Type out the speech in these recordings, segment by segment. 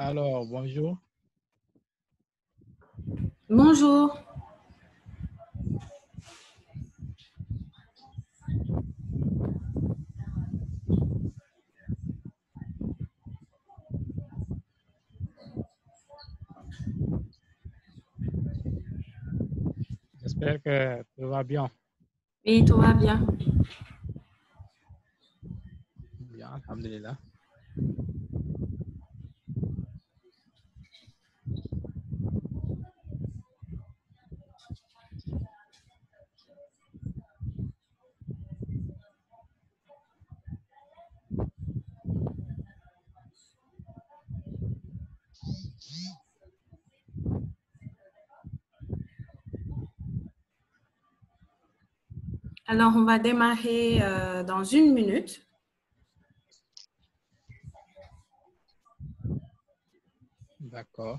Alors, bonjour. Bonjour. J'espère que tout va bien. Oui, tout va bien. Bien, alhamdulillah. Alors, on va démarrer dans 1 minute. D'accord.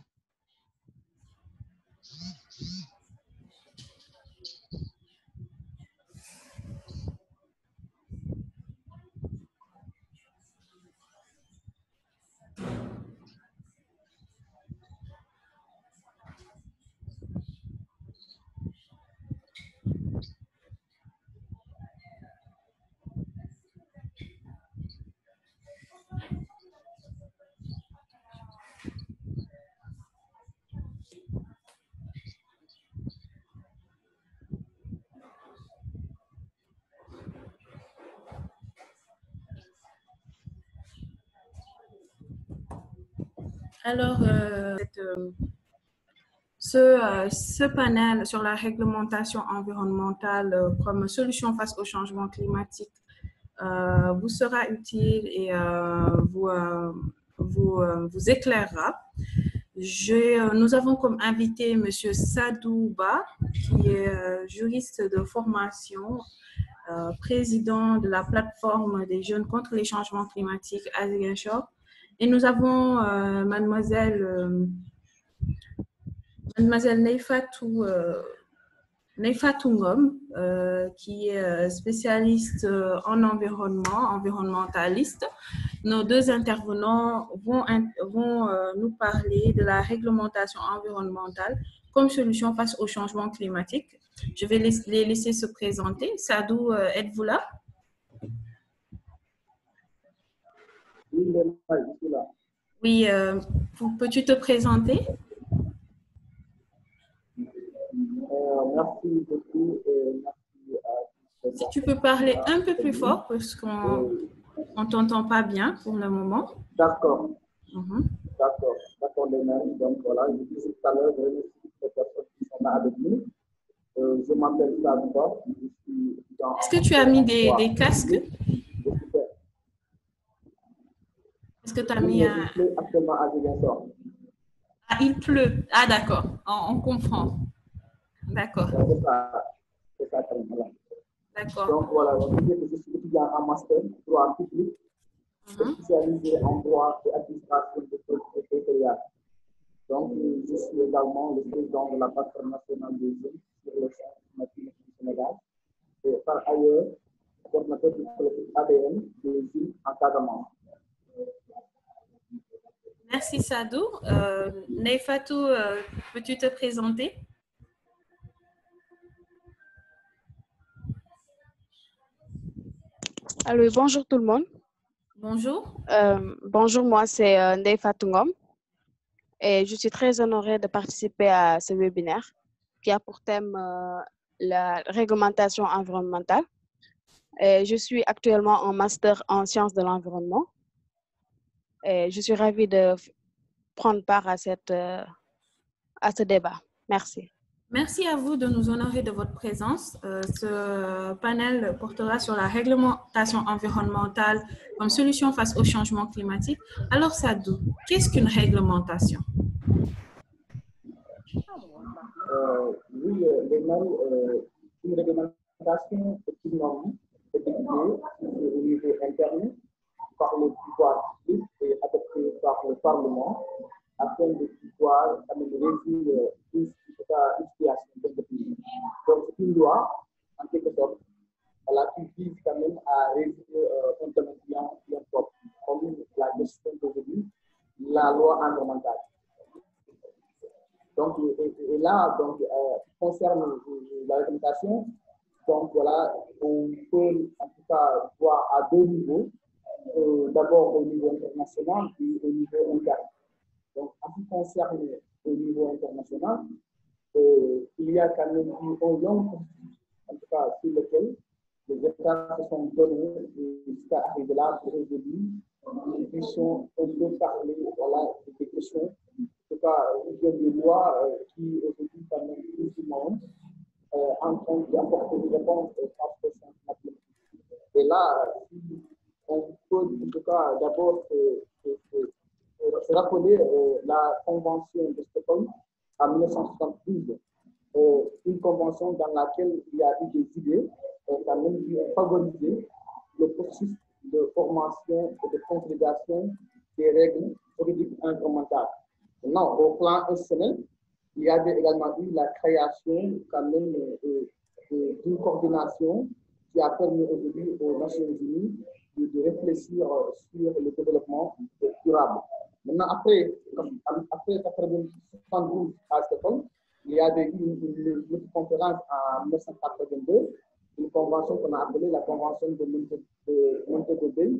Alors, ce panel sur la réglementation environnementale comme solution face au changement climatique vous sera utile et vous éclairera. Nous avons comme invité M. Sadou Ba, qui est juriste de formation, président de la plateforme des jeunes contre les changements climatiques à Ziguinchor. Et nous avons mademoiselle Neifatou Ngom, qui est spécialiste en environnementaliste. Nos deux intervenants vont nous parler de la réglementation environnementale comme solution face au changement climatique. Je vais les laisser se présenter. Sadou, êtes-vous là? Oui, peux-tu te présenter? Merci beaucoup. Si tu peux parler un peu plus fort, parce qu'on ne t'entend pas bien pour le moment. D'accord. D'accord, les amis. Donc voilà, je disais tout à l'heure, je remercie les personnes qui sont là avec nous. Je m'appelle Sadouba. Est-ce que tu as mis des casques? Est-ce que tu as mis un... Il pleut actuellement à Ziguinchor. Ah, il pleut. Ah, d'accord. On comprend. D'accord. C'est ça, voilà. D'accord. Donc voilà, je disais que je suis étudiant en master, droit public, spécialisé en droit et administration de territoriale. Donc, je suis également le président de la plateforme nationale des jeunes sur le champ climatique du Sénégal. Et par ailleurs, coordinateur du collectif ADN des îles en Casamance. Merci Sadou. Neifatou, peux-tu te présenter? Allô, bonjour tout le monde. Bonjour. Bonjour, moi c'est Neifatou Ngom et je suis très honorée de participer à ce webinaire qui a pour thème la réglementation environnementale. Et je suis actuellement en master en sciences de l'environnement et je suis ravie de prendre part à ce débat. Merci. Merci à vous de nous honorer de votre présence. Ce panel portera sur la réglementation environnementale comme solution face au changement climatique. Alors, Sadou, qu'est-ce qu'une réglementation? Oui, une réglementation est une norme édictée au niveau interne par le pouvoir public et adoptée par le Parlement afin de pouvoir résoudre une situation de pays. Donc, c'est une loi, en quelque sorte, qui vise quand même à résoudre un domaine bien propre, comme la gestion de revenus, la loi environnementale. Donc, et là, donc, concerne la réglementation, donc voilà, on peut en tout cas voir à deux niveaux. D'abord au niveau international et au niveau interne. Donc, en ce qui concerne au niveau international, il y a quand même eu un long processus, en tout cas sur lequel les États se sont donnés jusqu'à arriver là pour aujourd'hui. Nous puissions un peu parler voilà, des questions, en tout cas des lois qui aujourd'hui quand même tout le monde en train d'apporter des réponses aux questions climatiques. Et là, on peut en tout cas d'abord se rappeler la Convention de Stockholm en 1972, une convention dans laquelle il y a eu des idées quand même qui ont favorisé le processus de formation et de consolidation des règles juridiques environnementales. Maintenant, au plan institutionnel, il y avait également eu la création quand même d'une coordination qui a permis aujourd'hui aux Nations Unies de réfléchir sur le développement durable. Maintenant, après 1972 à Stockholm, il y avait eu une conférence en 1982, une convention qu'on a appelée la Convention de Montego Bay,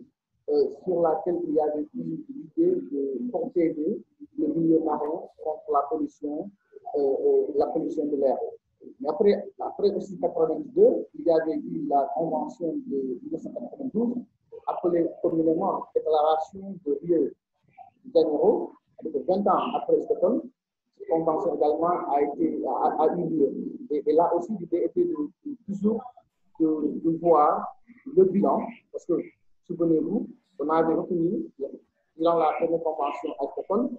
sur laquelle il y avait eu l'idée de protéger le milieu marin contre la pollution de l'air. Mais après aussi 1982, il y avait eu la Convention de 1992, appelée communément Déclaration de Rio de Janeiro, 20 ans après Stockholm. Cette convention également a eu lieu. Et là aussi, l'idée était toujours de voir le bilan, parce que, souvenez-vous, on avait retenu, durant la première convention à Stockholm,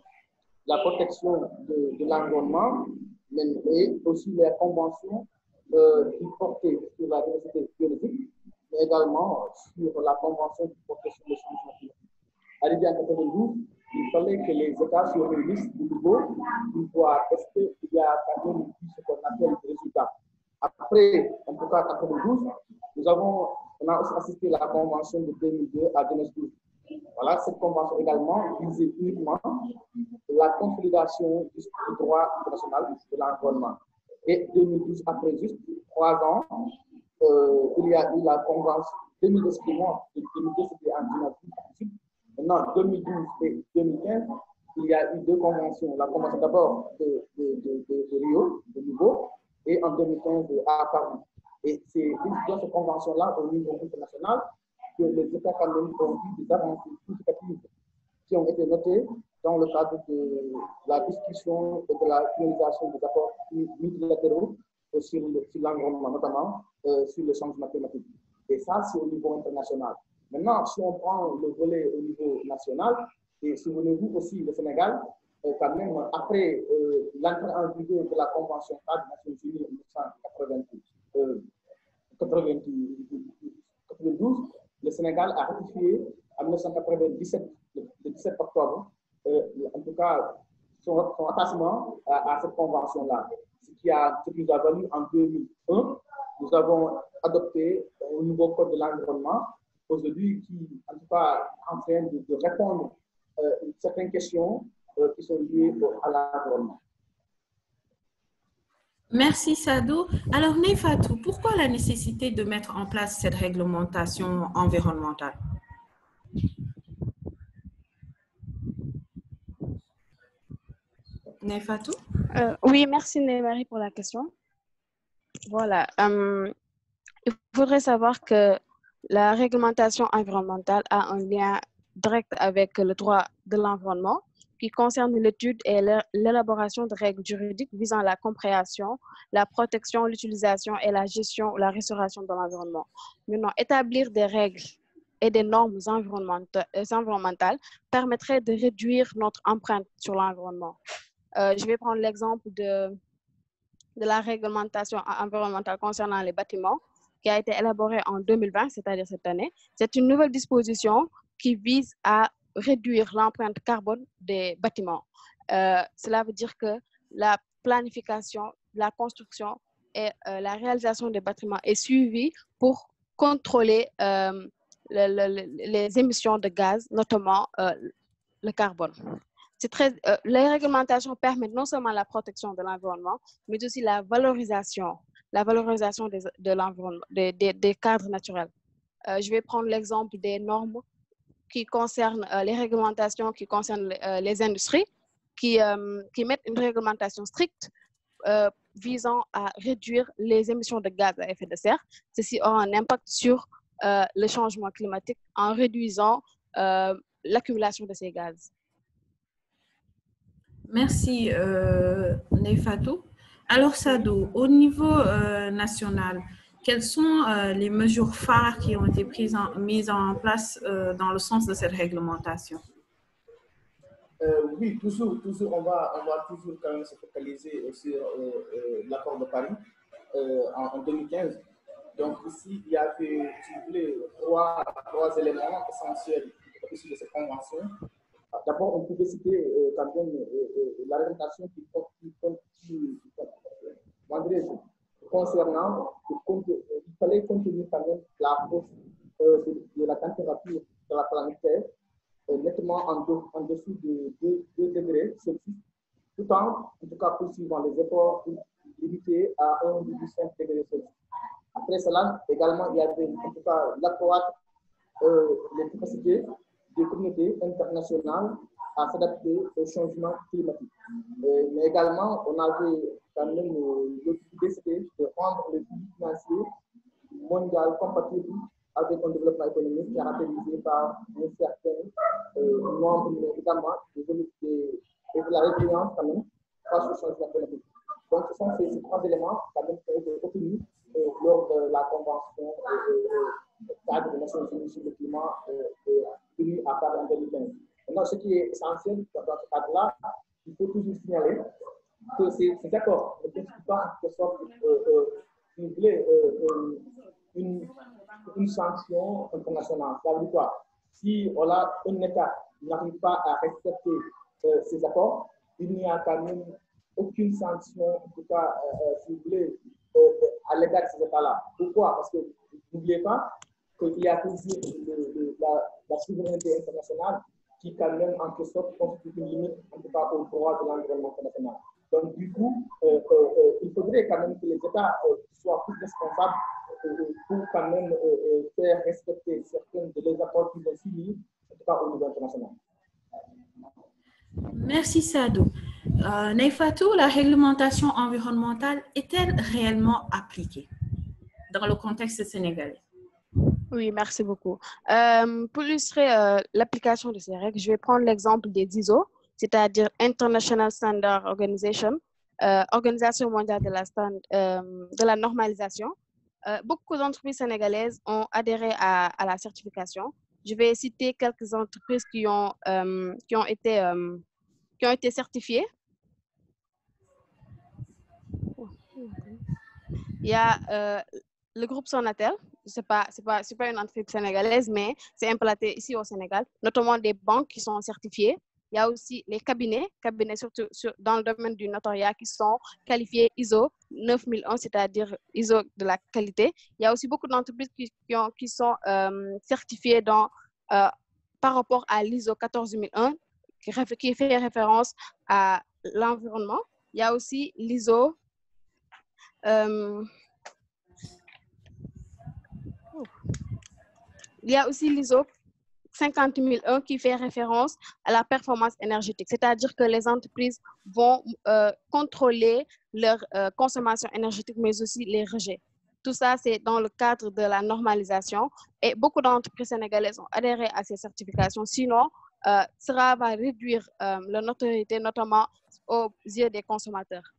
la protection de l'environnement, et aussi les conventions qui portaient sur la diversité biologique, mais également sur la convention qui portait sur le changement climatique. Arrivé en 1992, il fallait que les États se réunissent de nouveau pour voir est-ce qu'il y a quand même ce qu'on appelle des résultats. Après, en tout cas, en 1992, on a aussi assisté à la convention de 2002 à 2012. Voilà, cette convention également visait uniquement la consolidation du droit international de l'environnement. Et 2012, après juste 3 ans, il y a eu la convention 2002, excusez-moi, 2002 c'était en 2018. Maintenant, 2012 et 2015, il y a eu 2 conventions. La convention d'abord de Rio, de nouveau, et en 2015 à Paris. Et c'est dans cette convention-là, au niveau international, que les États quand même ont eu des avancées significatives qui ont été notées dans le cadre de la discussion et de la finalisation des accords multilatéraux sur l'environnement, notamment sur le changement climatique. Et ça, c'est au niveau international. Maintenant, si on prend le volet au niveau national, et souvenez-vous aussi, le Sénégal, quand même, après l'entrée en vigueur de la Convention cadre des Nations Unies en 1992, le Sénégal a ratifié en 1997, le 17 octobre, en tout cas, son attachement à cette convention-là. Ce qui nous a valu en 2001, nous avons adopté un nouveau code de l'environnement, aujourd'hui qui, en tout cas, est en train de répondre à certaines questions qui sont liées à l'environnement. Merci Sadou. Alors Neifatou, pourquoi la nécessité de mettre en place cette réglementation environnementale? Neifatou? Oui, merci Némarie pour la question. Voilà. Il faudrait savoir que la réglementation environnementale a un lien direct avec le droit de l'environnement qui concerne l'étude et l'élaboration de règles juridiques visant la compréhension, la protection, l'utilisation et la gestion, la restauration de l'environnement. Maintenant, établir des règles et des normes environnementales permettrait de réduire notre empreinte sur l'environnement. Je vais prendre l'exemple de la réglementation environnementale concernant les bâtiments qui a été élaborée en 2020, c'est-à-dire cette année. C'est une nouvelle disposition qui vise à réduire l'empreinte carbone des bâtiments. Cela veut dire que la planification, la construction et la réalisation des bâtiments est suivie pour contrôler les émissions de gaz, notamment le carbone. les réglementations permettent non seulement la protection de l'environnement, mais aussi la valorisation de l'environnement, des cadres naturels. Je vais prendre l'exemple des normes qui concernent les réglementations qui concernent les industries, qui mettent une réglementation stricte visant à réduire les émissions de gaz à effet de serre. Ceci aura un impact sur le changement climatique en réduisant l'accumulation de ces gaz. Merci, Neifatou. Alors, Sadou, au niveau national, quelles sont les mesures phares qui ont été mises en place dans le sens de cette réglementation? Oui, toujours, on va toujours quand même se focaliser sur l'accord de Paris en 2015. Donc ici, il y a trois éléments essentiels issus de cette convention. D'abord, on pouvait citer quand même la réglementation concernant, il fallait contenir quand même la hausse de la température de la planète Terre nettement en dessous de 2 degrés Celsius, tout en tout cas poursuivant les efforts pour limiter à 1,5 degré Celsius. Après cela, également, il y avait en tout cas l'accroître les capacités des communautés internationales à s'adapter au changement climatique. Mais également, on avait quand même décidé de rendre le flux financier mondial compatible avec un développement économique caractérisé par un certain nombre, évidemment, de la résilience quand même face au changement climatique. Donc, ce sont ces trois éléments quand même qui ont été retenus lors de la convention cadre des Nations Unies sur le climat tenue à Paris en 2015. Maintenant, ce qui est essentiel dans ce cadre-là, il faut toujours signaler que ces accords ne constituent pas en quelque sorte une sanction internationale. Ça veut dire quoi? Si un État n'arrive pas à respecter ces accords, il n'y a quand même aucune sanction, en tout cas, si vous voulez, à l'égard de ces États-là. Pourquoi? Parce que n'oubliez pas qu'il y a toujours la souveraineté internationale qui, quand même, en quelque sorte, constitue une limite, en tout cas, au droit de l'environnement international. Donc, du coup, il faudrait quand même que les États soient plus responsables pour quand même faire respecter certains des accords qu'ils ont signés, en tout cas au niveau international. Merci, Sadou. Neifatou, la réglementation environnementale est-elle réellement appliquée dans le contexte sénégalais? Oui, merci beaucoup. Pour illustrer l'application de ces règles, je vais prendre l'exemple des ISO, c'est-à-dire International Standard Organization, Organisation mondiale de la normalisation. Beaucoup d'entreprises sénégalaises ont adhéré à la certification. Je vais citer quelques entreprises qui ont été certifiées. Il y a le groupe Sonatel. C'est pas une entreprise sénégalaise, mais c'est implanté ici au Sénégal, notamment des banques qui sont certifiées. Il y a aussi les cabinets surtout dans le domaine du notariat qui sont qualifiés ISO 9001, c'est-à-dire ISO de la qualité. Il y a aussi beaucoup d'entreprises qui sont certifiées par rapport à l'ISO 14001, qui fait référence à l'environnement. Il y a aussi l'ISO il y a aussi l'ISO 50001 qui fait référence à la performance énergétique, c'est-à-dire que les entreprises vont contrôler leur consommation énergétique, mais aussi les rejets. Tout ça, c'est dans le cadre de la normalisation et beaucoup d'entreprises sénégalaises ont adhéré à ces certifications. Sinon, cela va réduire la notoriété, notamment aux yeux des consommateurs.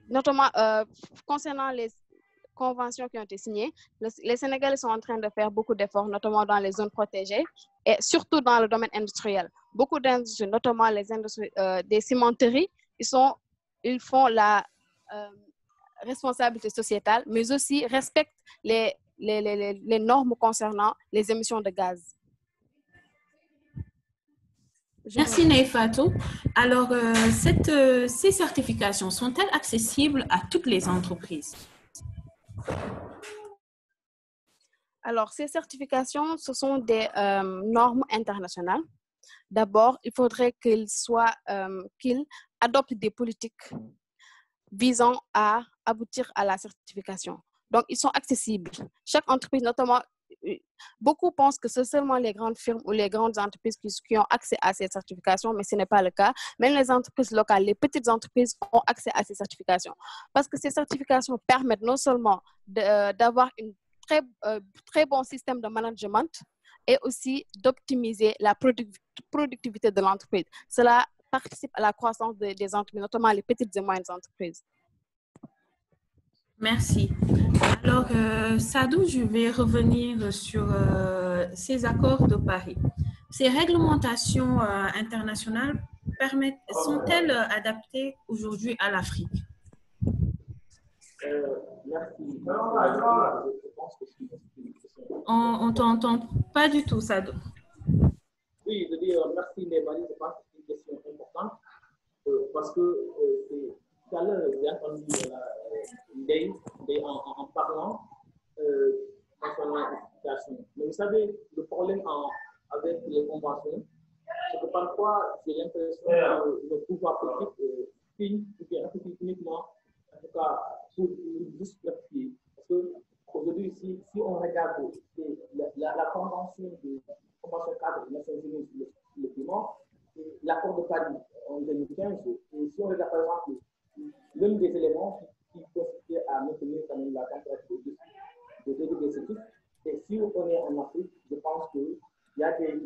Notamment concernant les conventions qui ont été signées, les Sénégalais sont en train de faire beaucoup d'efforts, notamment dans les zones protégées et surtout dans le domaine industriel. Beaucoup d'industries, notamment les industries des cimenteries, ils font la responsabilité sociétale, mais aussi respectent les normes concernant les émissions de gaz. Merci Neifatou. Alors, ces certifications sont-elles accessibles à toutes les entreprises? Alors, ces certifications, ce sont des normes internationales. D'abord, il faudrait qu'ils adoptent des politiques visant à aboutir à la certification. Donc, ils sont accessibles. Chaque entreprise, notamment, beaucoup pensent que c'est seulement les grandes firmes ou les grandes entreprises qui ont accès à ces certifications, mais ce n'est pas le cas. Même les entreprises locales, les petites entreprises ont accès à ces certifications. Parce que ces certifications permettent non seulement d'avoir un très bon système de management et aussi d'optimiser la productivité de l'entreprise. Cela participe à la croissance des entreprises, notamment les petites et moyennes entreprises. Merci. Alors, Sadou, je vais revenir sur ces accords de Paris. Ces réglementations internationales sont-elles adaptées aujourd'hui à l'Afrique? Merci. On ne t'entend pas du tout, Sadou. Oui, je veux dire, merci Némali, je pense que c'est une question importante parce que tout à l'heure, j'ai entendu en parlant concernant la situation. Mais vous savez, le problème avec les conventions, c'est que parfois, j'ai l'impression que le pouvoir politique finit uniquement, en tout cas, pour juste l'appuyer. Parce qu'aujourd'hui, si on regarde la convention cadre des Nations Unies sur le climat, l'accord de Paris en 2015, et si on regarde par exemple l'un des éléments qui constituait à maintenir quand même la température de 2 degrés Celsius, et si on est en Afrique, je pense qu'il y a des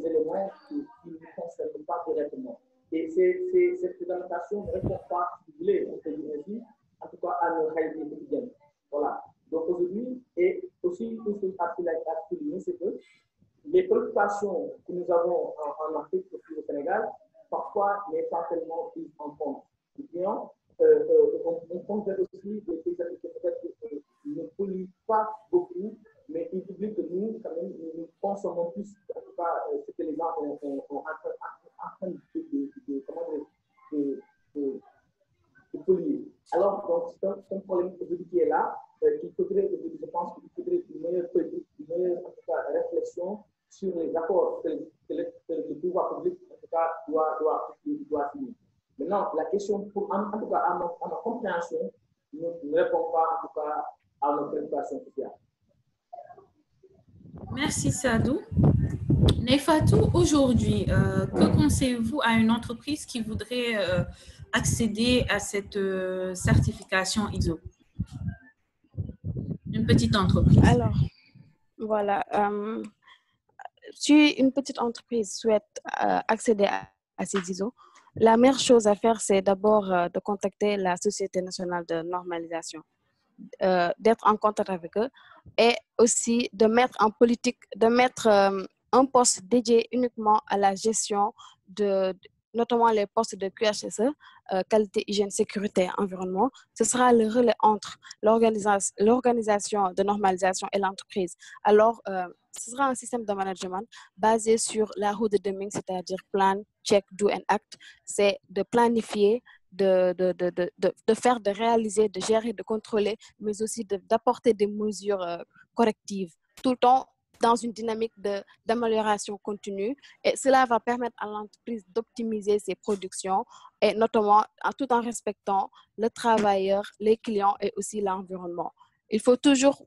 éléments qui ne concernent pas directement. Et cette réglementation ne répond pas, si vous voulez, on peut dire ainsi, en tout cas à nos réalités quotidiennes. Voilà. Donc aujourd'hui, et aussi, une chose à souligner, c'est que les préoccupations que nous avons en Afrique, surtout au Sénégal, parfois n'est pas tellement prises en compte. Et bien, on considère aussi que les pays africains peut-être ne polluent pas beaucoup, mais il oublie que nous, quand même, nous consommons plus, en tout cas, ce que les gens ont en train de polluer. Alors, donc, c'est un problème qui est là, qu'il faudrait, je pense qu'il faudrait une meilleure en tout cas, réflexion sur les accords que le pouvoir public, en tout cas, doit signer. Maintenant, la question, en tout cas, à ma compréhension, ne répond pas, en tout cas, à nos préoccupations sociales. Merci, Sadou. Nefatou, aujourd'hui, que conseillez-vous à une entreprise qui voudrait accéder à cette certification ISO? Une petite entreprise. Alors, voilà. Si une petite entreprise souhaite accéder à ces ISO, la meilleure chose à faire, c'est d'abord de contacter la Société nationale de normalisation, d'être en contact avec eux et aussi de mettre en politique, de mettre un poste dédié uniquement à la gestion notamment les postes de QHSE, qualité, hygiène, sécurité, environnement. Ce sera le relais entre l'organisation de normalisation et l'entreprise. Alors, ce sera un système de management basé sur la roue de Deming, c'est-à-dire plan, check, do and act. C'est de planifier, de faire, de réaliser, de gérer, de contrôler, mais aussi d'apporter des mesures correctives, tout le temps dans une dynamique d'amélioration continue. Et cela va permettre à l'entreprise d'optimiser ses productions, et notamment tout en respectant le travailleur, les clients et aussi l'environnement. Il faut toujours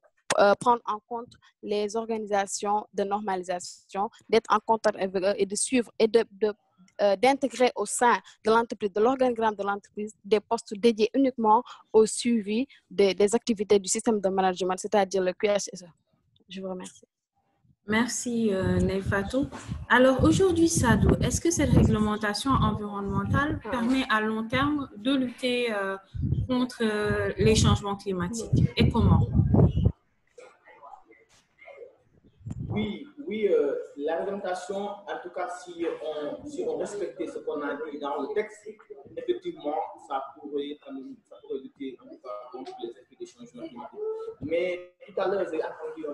prendre en compte les organisations de normalisation, d'être en contact avec eux et de suivre et d'intégrer au sein de l'entreprise, de l'organigramme de l'entreprise, des postes dédiés uniquement au suivi des activités du système de management, c'est-à-dire le QHSE. Je vous remercie. Merci, Nefatou. Alors, aujourd'hui, Sadou, est-ce que cette réglementation environnementale permet à long terme de lutter contre les changements climatiques? Et comment? Oui, la réglementation, en tout cas, si on respectait ce qu'on a dit dans le texte, effectivement, ça pourrait lutter en tout cas contre les effets des changements climatiques. Mais tout à l'heure, j'ai entendu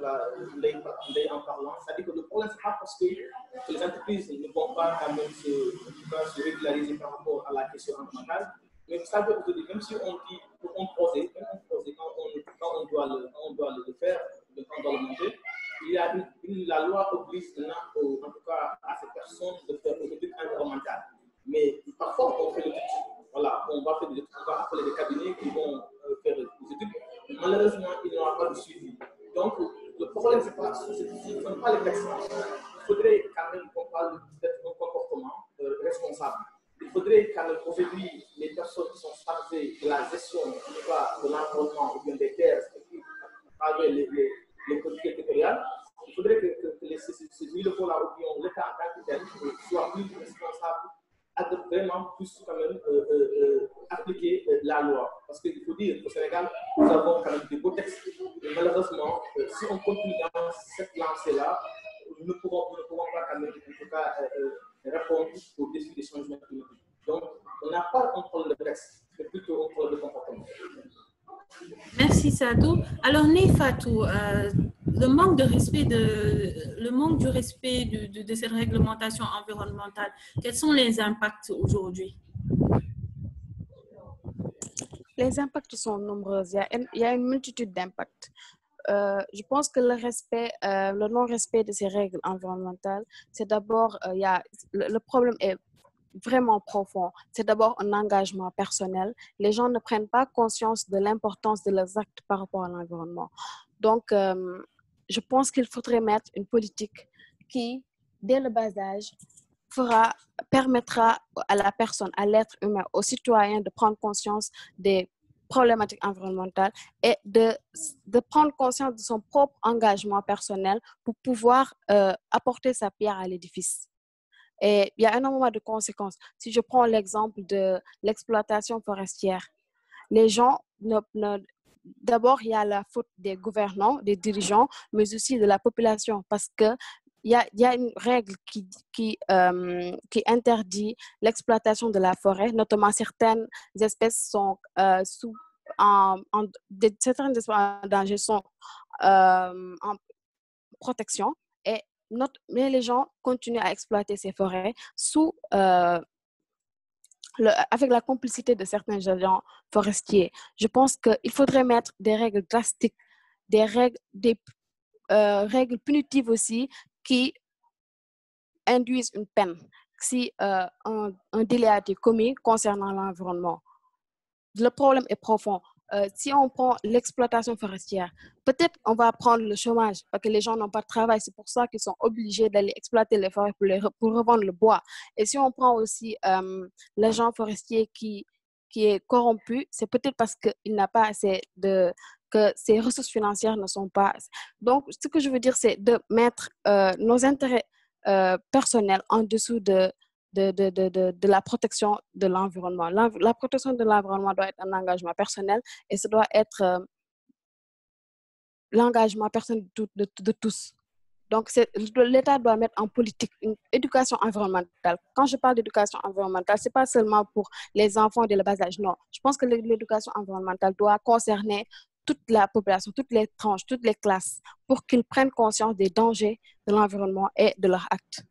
en parlant, ça dit que le problème, c'est pas parce que les entreprises ne vont pas quand même se régulariser par rapport à la question environnementale, mais vous savez, même si on dit qu'on procède, quand on doit le faire, quand on doit le monter, la loi oblige maintenant, en tout cas, à ces sont de faire des études environnementales. Mais parfois, on fait des études, voilà, on va faire des études, on va appeler des cabinets qui vont faire des études. Malheureusement, il n'y aura pas de suivi. Donc, le problème, ce ne sont pas les textes. Il faudrait quand même qu'on parle d'un comportement responsable. Il faudrait quand même aujourd'hui, les personnes qui sont chargées de la gestion de l'environnement ou bien des terres, avec les collectivités territoriales, il faudrait que ces niveaux-là, ou bien l'État en tant que tel, soit plus responsable, vraiment plus quand même appliquer la loi. Parce qu'il faut dire qu'au Sénégal, nous avons quand même des beaux textes. Mais malheureusement, si on continue dans cette lancée-là, nous ne pourrons pas quand même, en tout cas, répondre aux défis des changements climatiques. Donc, on n'a pas un problème de texte, mais plutôt un problème de comportement. Merci Sadou. Alors Neifatou, le manque du respect de cette réglementation environnementale, quels sont les impacts aujourd'hui? Les impacts sont nombreux. Il y a une multitude d'impacts. Je pense que le non-respect de ces règles environnementales, c'est d'abord, le problème est vraiment profond. C'est d'abord un engagement personnel. Les gens ne prennent pas conscience de l'importance de leurs actes par rapport à l'environnement. Donc, je pense qu'il faudrait mettre une politique qui, dès le bas âge, permettra à la personne, à l'être humain, aux citoyens de prendre conscience des problématiques environnementales et de prendre conscience de son propre engagement personnel pour pouvoir apporter sa pierre à l'édifice. Et il y a énormément de conséquences. Si je prends l'exemple de l'exploitation forestière, les gens, d'abord, il y a la faute des gouvernants, des dirigeants, mais aussi de la population, parce que il y a une règle qui interdit l'exploitation de la forêt, notamment certaines espèces sont certaines espèces en danger sont en protection, mais les gens continuent à exploiter ces forêts avec la complicité de certains agents forestiers. Je pense qu'il faudrait mettre des règles drastiques, des règles punitives aussi qui induisent une peine si un délit a été commis concernant l'environnement. Le problème est profond. Si on prend l'exploitation forestière, peut-être on va prendre le chômage parce que les gens n'ont pas de travail. C'est pour ça qu'ils sont obligés d'aller exploiter les forêts pour revendre le bois. Et si on prend aussi l'agent forestier qui est corrompu, c'est peut-être parce qu'il n'a pas assez que ses ressources financières ne sont pas... Donc, ce que je veux dire, c'est de mettre nos intérêts personnels en dessous de la protection de l'environnement. La protection de l'environnement doit être un engagement personnel et ça doit être l'engagement personnel de tous. Donc, l'État doit mettre en politique une éducation environnementale. Quand je parle d'éducation environnementale, ce n'est pas seulement pour les enfants de le bas âge, non. Je pense que l'éducation environnementale doit concerner toute la population, toutes les tranches, toutes les classes, pour qu'ils prennent conscience des dangers de l'environnement et de leurs actes.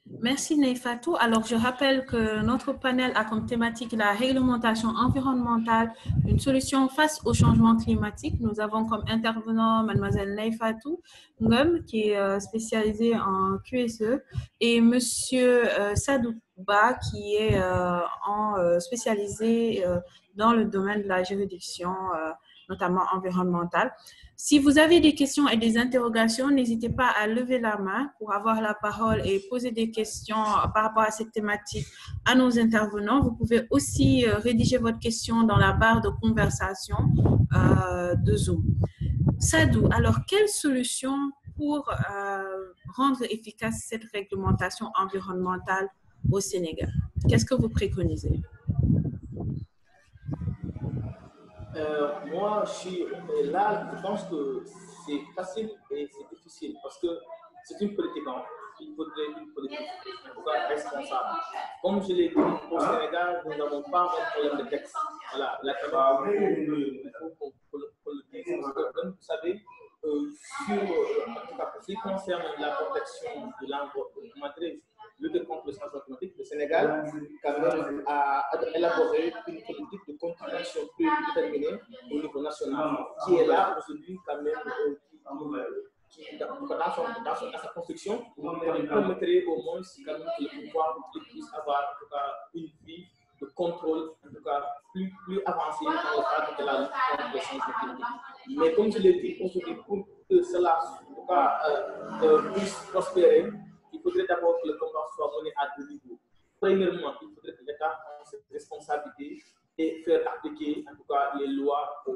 Merci Neifatou. Alors, je rappelle que notre panel a comme thématique la réglementation environnementale, une solution face au changement climatique. Nous avons comme intervenant mademoiselle Neifatou Ngom, qui est spécialisée en QSE, et monsieur Sadou Ba, qui est spécialisé dans le domaine de la juridiction, notamment environnementale. Si vous avez des questions et des interrogations, n'hésitez pas à lever la main pour avoir la parole et poser des questions par rapport à cette thématique à nos intervenants. Vous pouvez aussi rédiger votre question dans la barre de conversation de Zoom. Sadou, alors quelle solution pour rendre efficace cette réglementation environnementale au Sénégal? Qu'est-ce que vous préconisez? Moi, je pense que c'est facile et c'est difficile parce que c'est une politique. Il faudrait une politique responsable. Comme je l'ai dit, au Sénégal, nous n'avons pas un problème de texte. Voilà, la caméra, il faut qu'on le dise. Parce que, comme vous savez, en tout cas, ce qui concerne la protection de l'environnement, lutter contre le changement climatique, le Sénégal quand même a élaboré une politique de contribution plus déterminée au niveau national, qui est là aujourd'hui quand même, dans sa construction, permettrait au moins quand même que le pouvoir public puisse avoir en tout cas une vie de contrôle, en tout cas plus avancée dans le cadre de la lutte contre les changements climatiques. Mais comme je l'ai dit, aujourd'hui, pour que cela en tout cas, puisse prospérer, il faudrait d'abord que le combat soit mené à deux niveaux. Premièrement, il faudrait que l'État ait cette responsabilité et faire appliquer en tout cas les lois que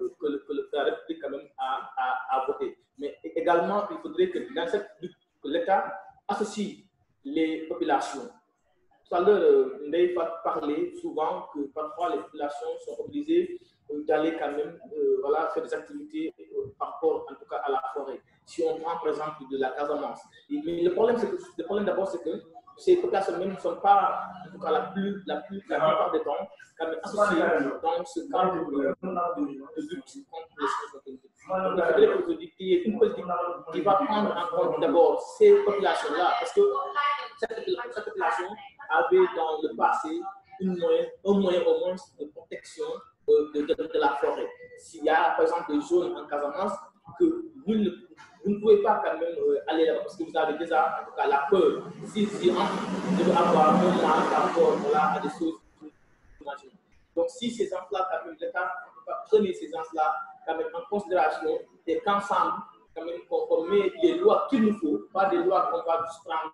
la République quand même a votées. Mais également, il faudrait que dans cette lutte, que l'État associe les populations. Tout à l'heure, Ndeye parlait souvent que parfois les populations sont obligées d'aller quand même faire des activités par rapport en tout cas à la forêt. Si on prend par exemple de la Casamance. Mais le problème d'abord, c'est que ces populations même ne sont pas, en tout cas la plupart des temps, quand même associées dans ce cadre de lutte contre les changements climatiques. Donc, il faudrait qu'aujourd'hui, il y ait une politique qui va prendre en compte d'abord ces populations-là, parce que cette population avait dans le passé un moyen au moins de protection de la forêt. S'il y a par exemple des zones en Casamance que vous ne pouvez pas quand même aller là-bas parce que vous avez déjà en tout cas la peur si on devait avoir un mal par rapport à des choses. Donc si ces gens-là, quand même, l'État prenait ces gens-là quand même en considération et qu'ensemble, quand même, qu'on met les lois qu'il nous faut, pas des lois qu'on va juste prendre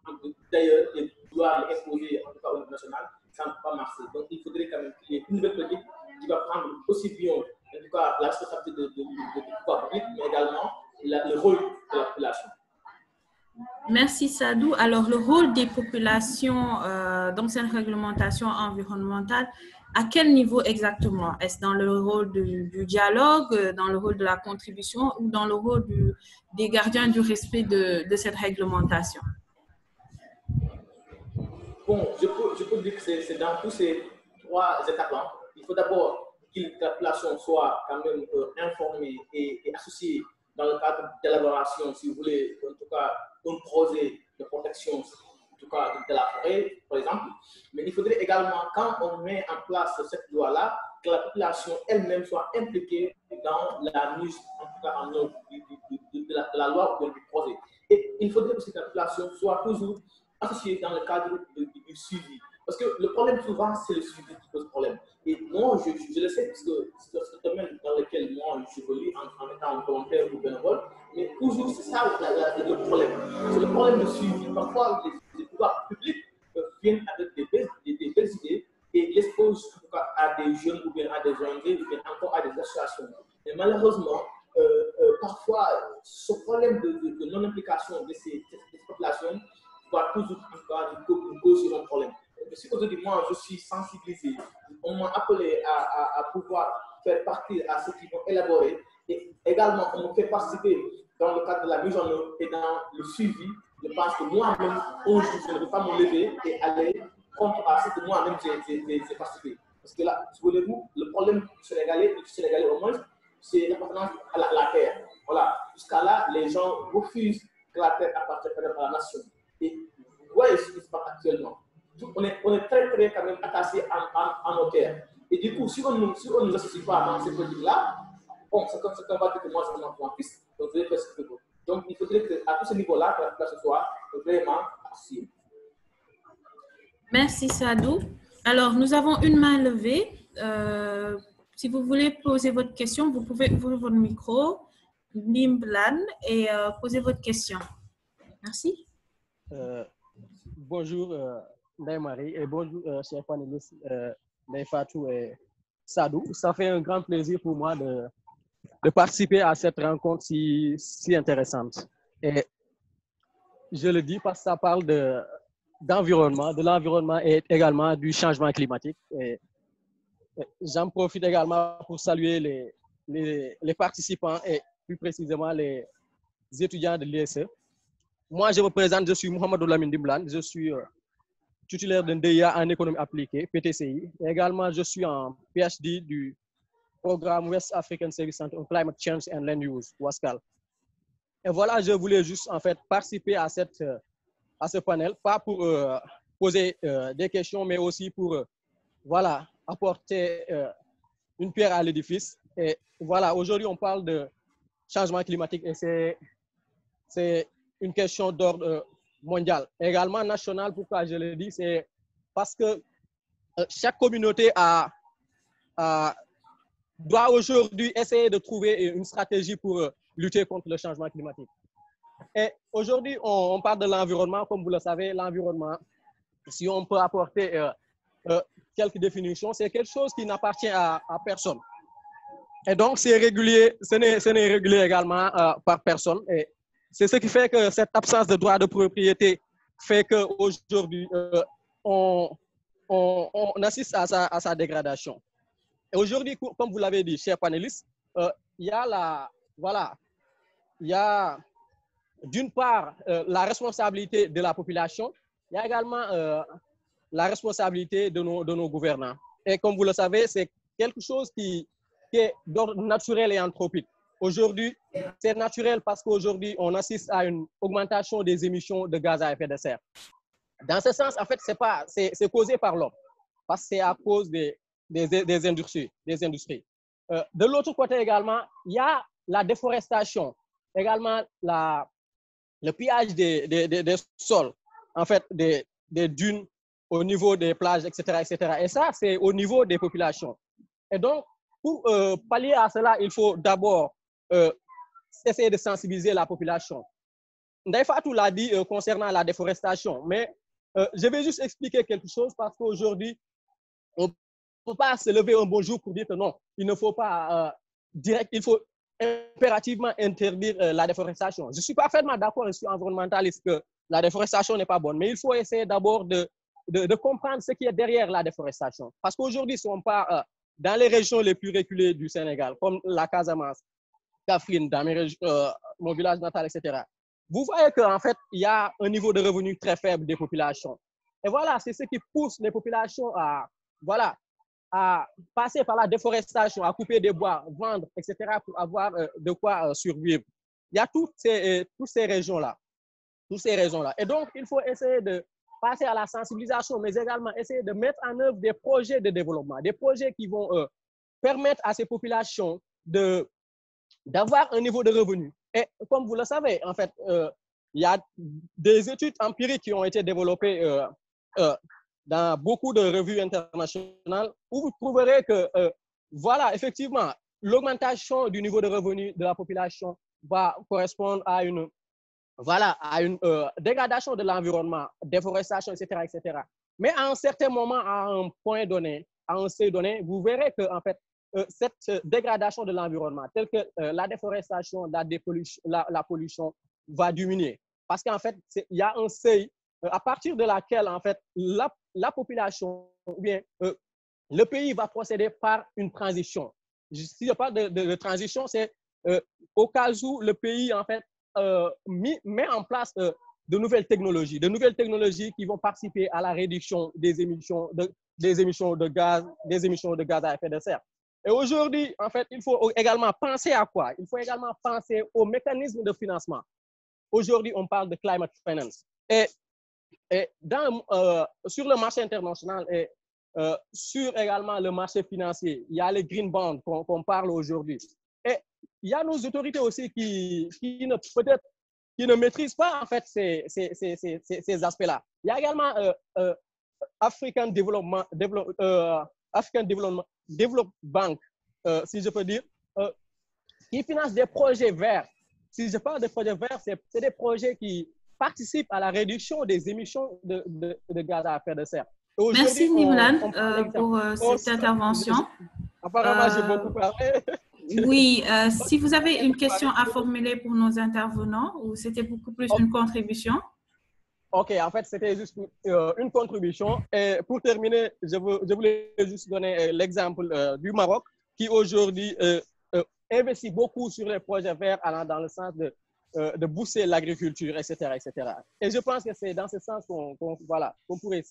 d'ailleurs, les lois les imposer en tout cas au niveau national, ça ne peut pas marcher. Donc il faudrait quand même qu'il y ait une nouvelle politique qui va prendre aussi bien en tout cas la responsabilité du pouvoir public, mais également le rôle de la population. Merci Sadou. Alors, le rôle des populations dans cette réglementation environnementale, à quel niveau exactement? Est-ce dans le rôle du dialogue, dans le rôle de la contribution ou dans le rôle des gardiens du respect de cette réglementation? Bon, je peux dire que c'est dans tous ces trois étapes-là. Il faut d'abord que la population soit quand même informée et associée dans le cadre d'élaboration, si vous voulez, en tout cas, un projet de protection, en tout cas, de la forêt, par exemple. Mais il faudrait également, quand on met en place cette loi-là, que la population elle-même soit impliquée dans la mise, en tout cas, en œuvre de la loi ou du projet. Et il faudrait aussi que la population soit toujours associée dans le cadre du suivi. Parce que le problème souvent, c'est le suivi qui pose problème. Et moi, je le sais, parce que c'est le domaine dans lequel moi, je évolue en étant volontaire ou bénévole, mais toujours, c'est ça le problème. C'est le problème de suivi. Parfois, les pouvoirs publics viennent avec des belles idées et l'exposent en tout cas à des jeunes ou bien à des ONG ou bien encore à des associations. Mais malheureusement, parfois, ce problème de non-implication de ces populations va toujours en tout cas nous causer un problème. Si aujourd'hui, moi, je suis sensibilisé, on m'a appelé à pouvoir faire partie à ceux qui vont élaborer et également on me fait participer dans le cadre de la mise en œuvre et dans le suivi. Je pense que moi-même, un jour, je ne peux pas me lever et aller contre à ce que moi-même j'ai participé. Parce que là, voulez-vous, le problème du Sénégalais au moins, c'est l'appartenance à la terre. Voilà. Jusqu'à là, les gens refusent que la terre appartienne à la nation. Et vous voyez ce qui se passe actuellement. On est très, très quand même attaché à nos terres. Et du coup, si on ne nous associe pas dans ces politiques-là, bon, c'est comme ça qu'on va dire que moi, c'est mon fils, donc je vais faire ce que je veux. Donc, il faudrait qu'à tous ces niveaux-là, que la population soit vraiment associée. Merci Sadou. Alors, nous avons une main levée. Si vous voulez poser votre question, vous pouvez ouvrir votre micro, Limblan, et poser votre question. Merci. Bonjour, Ndeye Marie, et bonjour, chers panélistes, Ndeye Fatou et Sadou. Ça fait un grand plaisir pour moi de participer à cette rencontre si intéressante. Et je le dis parce que ça parle d'environnement, de l'environnement et également du changement climatique. Et j'en profite également pour saluer les participants et plus précisément les étudiants de l'ISE. Moi, je me présente, je suis Mohamedou Lamine Dimblan, je suis titulaire d'un DEA en économie appliquée, PTCI. Et également, je suis en PhD du programme West African Service Center on Climate Change and Land Use, WASCAL. Et voilà, je voulais juste en fait participer à ce panel, pas pour poser des questions, mais aussi pour voilà, apporter une pierre à l'édifice. Et voilà, aujourd'hui, on parle de changement climatique et c'est une question d'ordre mondial. Également national, pourquoi je le dis, c'est parce que chaque communauté doit aujourd'hui essayer de trouver une stratégie pour lutter contre le changement climatique. Et aujourd'hui, on parle de l'environnement. Comme vous le savez, l'environnement, si on peut apporter quelques définitions, c'est quelque chose qui n'appartient à personne. Et donc, c'est régulier, ce n'est régulé également par personne. Et c'est ce qui fait que cette absence de droit de propriété fait qu'aujourd'hui, on assiste à sa dégradation. Et aujourd'hui, comme vous l'avez dit, chers panélistes, il y a d'une part la responsabilité de la population, il y a également la responsabilité de nos gouvernants. Et comme vous le savez, c'est quelque chose qui est d'ordre naturel et anthropique. Aujourd'hui, c'est naturel parce qu'aujourd'hui, on assiste à une augmentation des émissions de gaz à effet de serre. Dans ce sens, en fait, c'est causé par l'homme, parce que c'est à cause des industries. De l'autre côté également, il y a la déforestation, également le pillage des sols, en fait, des dunes au niveau des plages, etc., etc. Et ça, c'est au niveau des populations. Et donc, pour pallier à cela, il faut d'abord essayer de sensibiliser la population. Ndeye Fatou l'a dit concernant la déforestation, mais je vais juste expliquer quelque chose parce qu'aujourd'hui, on ne peut pas se lever un bon jour pour dire que non, il ne faut pas il faut impérativement interdire la déforestation. Je suis parfaitement d'accord, je suis environnementaliste, que la déforestation n'est pas bonne, mais il faut essayer d'abord de comprendre ce qui est derrière la déforestation. Parce qu'aujourd'hui, si on part dans les régions les plus reculées du Sénégal, comme la Casamance, Kaffrine, dans mon village natal, etc., vous voyez qu'en fait, il y a un niveau de revenu très faible des populations. Et voilà, c'est ce qui pousse les populations à passer par la déforestation, à couper des bois, vendre, etc., pour avoir de quoi survivre. Il y a toutes ces régions-là. Et donc, il faut essayer de passer à la sensibilisation, mais également essayer de mettre en œuvre des projets de développement, des projets qui vont permettre à ces populations d'avoir un niveau de revenu. Et comme vous le savez, en fait, il y a des études empiriques qui ont été développées dans beaucoup de revues internationales où vous trouverez que, voilà, effectivement, l'augmentation du niveau de revenu de la population va correspondre à une dégradation de l'environnement, déforestation, etc., etc. Mais à un certain moment, à un point donné, à un seuil donné, vous verrez que, en fait, cette dégradation de l'environnement, telle que la déforestation, la pollution, va diminuer. Parce qu'en fait, il y a un seuil à partir de laquelle, en fait, la population, ou bien le pays va procéder par une transition. Si je parle de transition, c'est au cas où le pays, en fait, met en place de nouvelles technologies qui vont participer à la réduction des émissions de gaz à effet de serre. Et aujourd'hui, en fait, il faut également penser à quoi? Il faut également penser aux mécanismes de financement. Aujourd'hui, on parle de climate finance. Et sur le marché international et sur également le marché financier, il y a les green bonds qu'on parle aujourd'hui. Et il y a nos autorités aussi qui ne maîtrisent pas en fait ces aspects-là. Il y a également African Development Bank, si je peux dire, qui finance des projets verts. Si je parle de projets verts, c'est des projets qui participent à la réduction des émissions de gaz à effet de serre. Merci Nimlan pour cette intervention. Apparemment, j'ai beaucoup parlé. Oui, si vous avez une question à formuler pour nos intervenants, ou c'était beaucoup plus une contribution? Ok, en fait, c'était juste une contribution. Et pour terminer, je voulais juste donner l'exemple du Maroc, qui aujourd'hui investit beaucoup sur les projets verts allant dans le sens de booster l'agriculture, etc., etc. Et je pense que c'est dans ce sens qu'on pourrait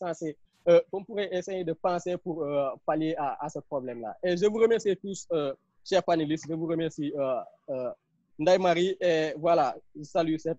essayer de penser pour pallier à ce problème-là. Et je vous remercie tous, chers panélistes, je vous remercie Ndeye Marie, et voilà, je salue cette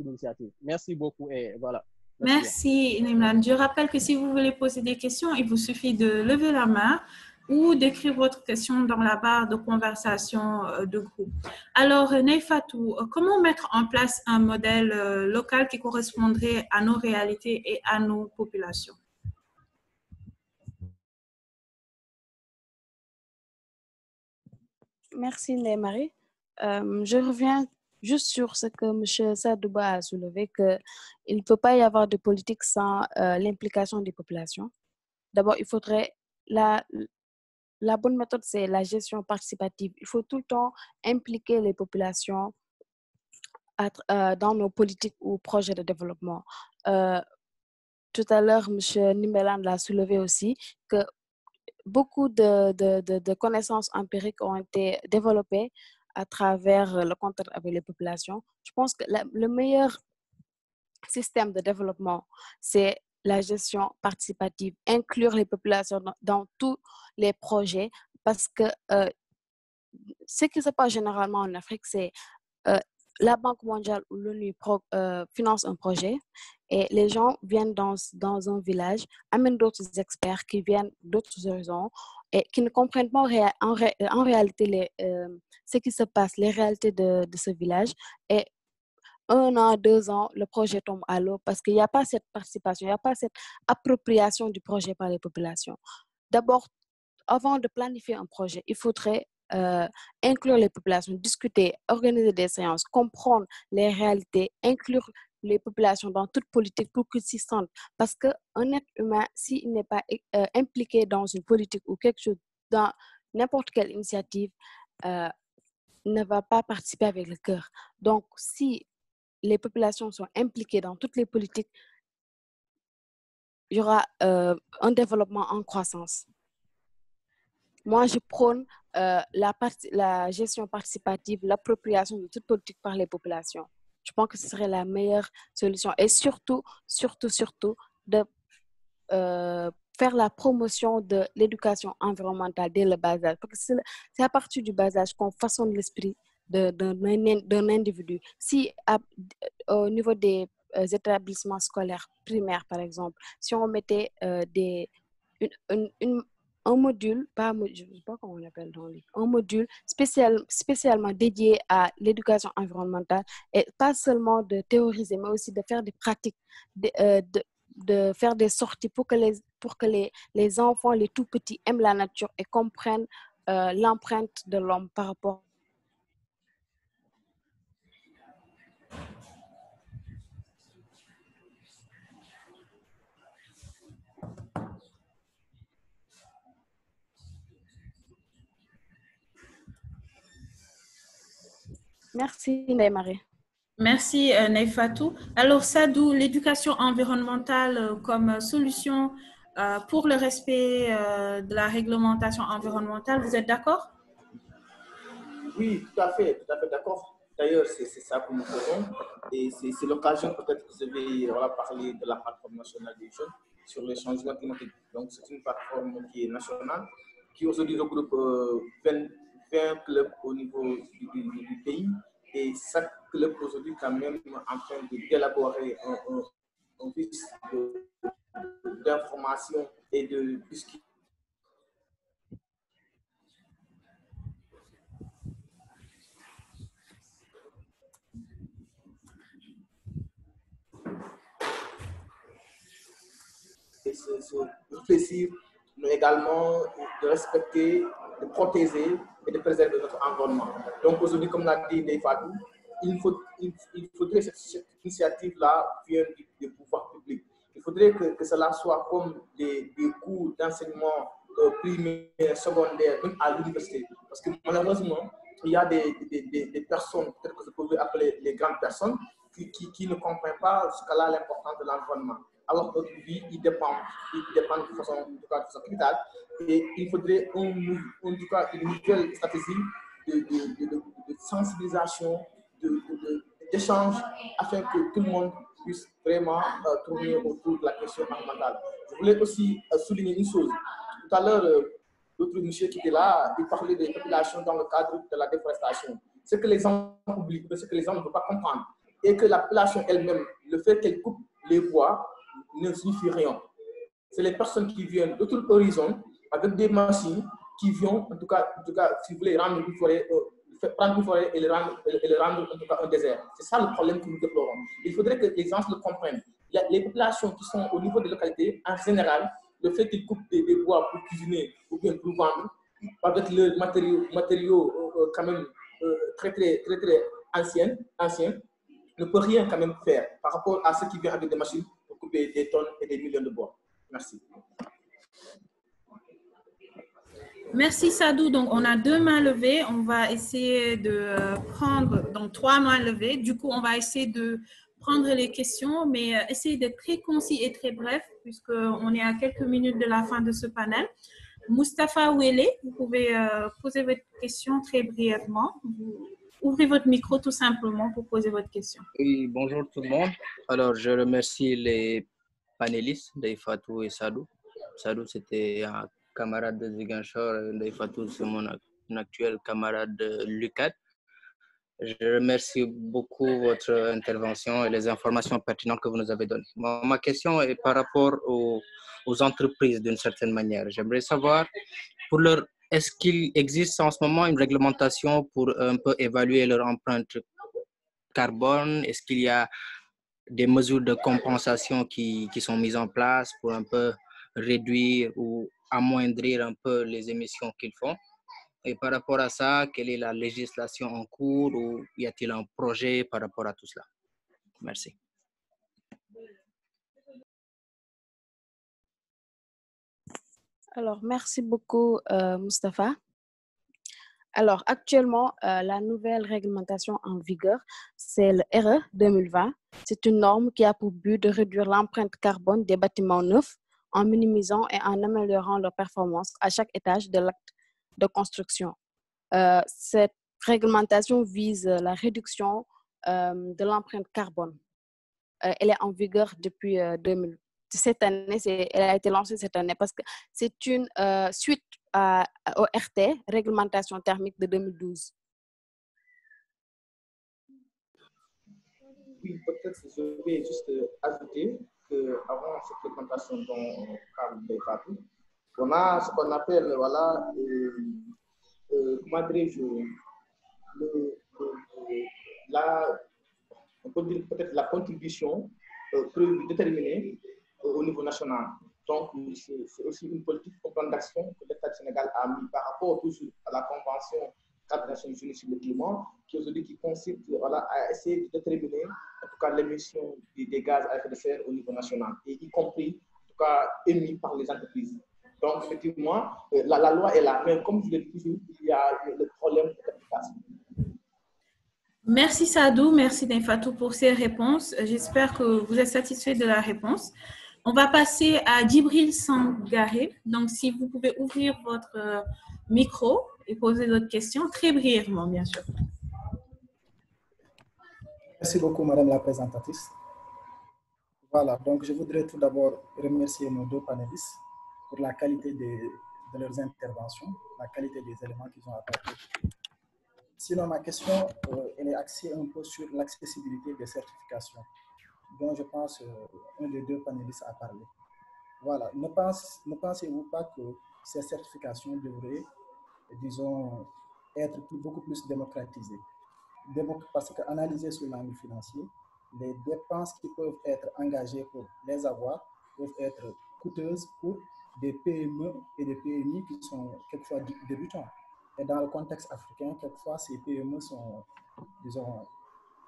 initiative. Merci beaucoup et voilà. Merci Nimlan. Je rappelle que si vous voulez poser des questions, il vous suffit de lever la main ou d'écrire votre question dans la barre de conversation de groupe. Alors, Neifatou, comment mettre en place un modèle local qui correspondrait à nos réalités et à nos populations? Merci, Ndeye-Marie. Je reviens juste sur ce que M. Sadouba a soulevé, qu'il ne peut pas y avoir de politique sans l'implication des populations. D'abord, il faudrait... La bonne méthode, c'est la gestion participative. Il faut tout le temps impliquer les populations dans nos politiques ou projets de développement. Tout à l'heure, M. Nimelan l'a soulevé aussi, que beaucoup de connaissances empiriques ont été développées à travers le contact avec les populations. Je pense que le meilleur système de développement, c'est la gestion participative, inclure les populations dans tous les projets, parce que ce qui se passe généralement en Afrique, c'est la Banque mondiale ou l'ONU finance un projet et les gens viennent dans un village, amènent d'autres experts qui viennent d'autres horizons et qui ne comprennent pas en réalité ce qui se passe, les réalités de ce village. Et 1 an, 2 ans, le projet tombe à l'eau parce qu'il n'y a pas cette participation, il n'y a pas cette appropriation du projet par les populations. D'abord, avant de planifier un projet, il faudrait inclure les populations, discuter, organiser des séances, comprendre les réalités, inclure les populations dans toute politique pour qu'ils s'y sentent. Parce qu'un être humain, s'il n'est pas impliqué dans une politique ou quelque chose, dans n'importe quelle initiative, ne va pas participer avec le cœur. Donc, si les populations sont impliquées dans toutes les politiques, il y aura un développement en croissance. Moi, je prône la gestion participative, l'appropriation de toute politique par les populations. Je pense que ce serait la meilleure solution. Et surtout, de faire la promotion de l'éducation environnementale dès le bas âge. Parce que c'est à partir du bas âge qu'on façonne l'esprit d'un individu. Si au niveau des établissements scolaires primaires, par exemple, si on mettait un module, je ne sais pas comment on appelle dans les, un module spécialement dédié à l'éducation environnementale et pas seulement de théoriser, mais aussi de faire des pratiques, de faire des sorties pour que les enfants, les tout petits aiment la nature et comprennent l'empreinte de l'homme par rapport. Merci, Ndeye-Marie. Merci, Neifatou. Alors, Sadou, l'éducation environnementale comme solution pour le respect de la réglementation environnementale, vous êtes d'accord? Oui, tout à fait d'accord. D'ailleurs, c'est ça que nous faisons. Et c'est l'occasion peut-être que je vais parler de la plateforme nationale des jeunes sur les changements climatiques. Donc, c'est une plateforme qui est nationale, qui aujourd'hui regroupe 20 clubs au niveau du pays. Et chaque club aujourd'hui quand même en train d'élaborer un fiche d'information et de discussion. Et se réfléchir, mais également de respecter, de protéger et de préserver notre environnement. Donc aujourd'hui, comme l'a dit Neifatou, il faudrait que cette initiative-là vienne des pouvoirs publics. Il faudrait que cela soit comme des cours d'enseignement primaire, secondaire, même à l'université. Parce que malheureusement, il y a des personnes, peut-être que je peux appeler les grandes personnes, qui ne comprennent pas jusqu'à l'importance de l'environnement. Alors qu'aujourd'hui, ils dépendent de façon capitale. Et il faudrait en tout cas une nouvelle stratégie de sensibilisation, d'échange, afin que tout le monde puisse vraiment tourner autour de la question environnementale. Je voulais aussi souligner une chose. Tout à l'heure, l'autre monsieur qui était là, il parlait des populations dans le cadre de la déforestation. Ce que les gens oublient, ce que les gens ne peuvent pas comprendre, et que la population elle-même, le fait qu'elle coupe les bois, ne signifie rien. C'est les personnes qui viennent de tout horizon avec des machines qui vont, en tout cas si vous voulez, rendre une forêt, prendre une forêt et le rendre en tout cas un désert. C'est ça le problème que nous déplorons. Il faudrait que les gens le comprennent. Les populations qui sont au niveau des localités, en général, le fait qu'ils coupent des bois pour cuisiner ou bien pour vendre, avec leurs matériaux quand même très anciens, ne peut rien quand même faire par rapport à ceux qui viennent avec des machines pour couper des tonnes et des millions de bois. Merci. Merci Sadou. Donc, on a 2 mains levées. On va essayer de prendre, donc 3 mains levées. Du coup, on va essayer de prendre les questions, mais essayer d'être très concis et très bref, puisqu'on est à quelques minutes de la fin de ce panel. Moustapha Ouélé, vous pouvez poser votre question très brièvement. Vous ouvrez votre micro tout simplement pour poser votre question. Oui, bonjour tout le monde. Alors, je remercie les panélistes, Ndeye-Fatou et Sadou. Sadou, c'était un camarade de Ziguinchor, Ndeye-Fatou, c'est mon actuel camarade de l'UCAD. Je remercie beaucoup votre intervention et les informations pertinentes que vous nous avez données. Ma question est par rapport aux entreprises d'une certaine manière. J'aimerais savoir, est-ce qu'il existe en ce moment une réglementation pour un peu évaluer leur empreinte carbone? Est-ce qu'il y a des mesures de compensation qui sont mises en place pour un peu réduire ou amoindrir un peu les émissions qu'ils font? Et par rapport à ça, quelle est la législation en cours ou y a-t-il un projet par rapport à tout cela? Merci. Alors, merci beaucoup, Moustapha. Alors, actuellement, la nouvelle réglementation en vigueur, c'est le RE 2020. C'est une norme qui a pour but de réduire l'empreinte carbone des bâtiments neufs en minimisant et en améliorant leur performance à chaque étage de l'acte de construction. Cette réglementation vise la réduction de l'empreinte carbone. Elle est en vigueur depuis 2000. Cette année, elle a été lancée cette année parce que c'est une suite au RT, réglementation thermique de 2012. Oui, peut-être je vais juste ajouter qu'avant cette réglementation dont parle Ndeye-Fatou, on a ce qu'on appelle, voilà, comment dirais-je, on peut dire peut-être la contribution déterminée au niveau national. Donc, c'est aussi une politique, un plan d'action que l'État du Sénégal a mis par rapport toujours à la Convention cadre des Nations Unies sur le climat, qui consiste voilà, à essayer de déterminer en tout cas l'émission des gaz à effet de serre au niveau national, et y compris en tout cas émis par les entreprises. Donc, effectivement, la loi est là, mais comme je l'ai dit toujours, il y a le problème d'application. Merci Sadou, merci Ndeye-Fatou pour ces réponses. J'espère que vous êtes satisfait de la réponse. On va passer à Djibril Sangaré. Donc, si vous pouvez ouvrir votre micro et poser votre question très brièvement, bien sûr. Merci beaucoup, Madame la présentatrice. Voilà, donc je voudrais tout d'abord remercier nos 2 panélistes pour la qualité de leurs interventions, la qualité des éléments qu'ils ont apportés. Sinon, ma question, elle est axée un peu sur l'accessibilité des certifications, dont je pense un des 2 panélistes a parlé. Voilà, ne pensez-vous pas que ces certifications devraient, disons, être beaucoup plus démocratisées? Parce qu'analysées sur l'angle financier, les dépenses qui peuvent être engagées pour les avoir peuvent être coûteuses pour des PME et des PMI qui sont quelquefois débutants. Et dans le contexte africain, quelquefois, ces PME sont, disons,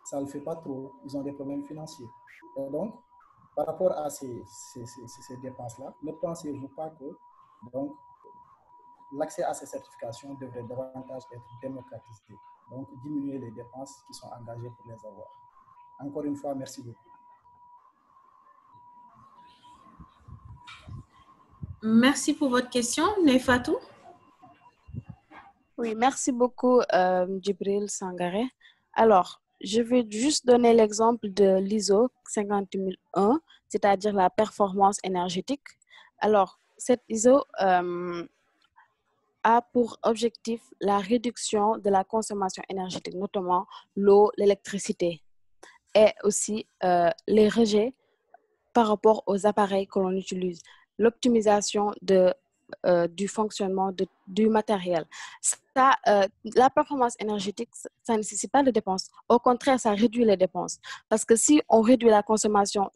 ça ne le fait pas trop, ils ont des problèmes financiers. Et donc, par rapport à ces dépenses-là, ne pensez-vous pas que l'accès à ces certifications devrait davantage être démocratisé, donc diminuer les dépenses qui sont engagées pour les avoir? Encore une fois, merci beaucoup. Merci pour votre question. Ndeye-Fatou? Oui, merci beaucoup, Djibril Sangaré. Alors, je vais juste donner l'exemple de l'ISO 50001, c'est-à-dire la performance énergétique. Alors, cette ISO a pour objectif la réduction de la consommation énergétique, notamment l'eau, l'électricité, et aussi les rejets par rapport aux appareils que l'on utilise, l'optimisation de du fonctionnement du matériel. Ça, la performance énergétique, ça ne nécessite pas de dépenses. Au contraire, ça réduit les dépenses. Parce que si on réduit la consommation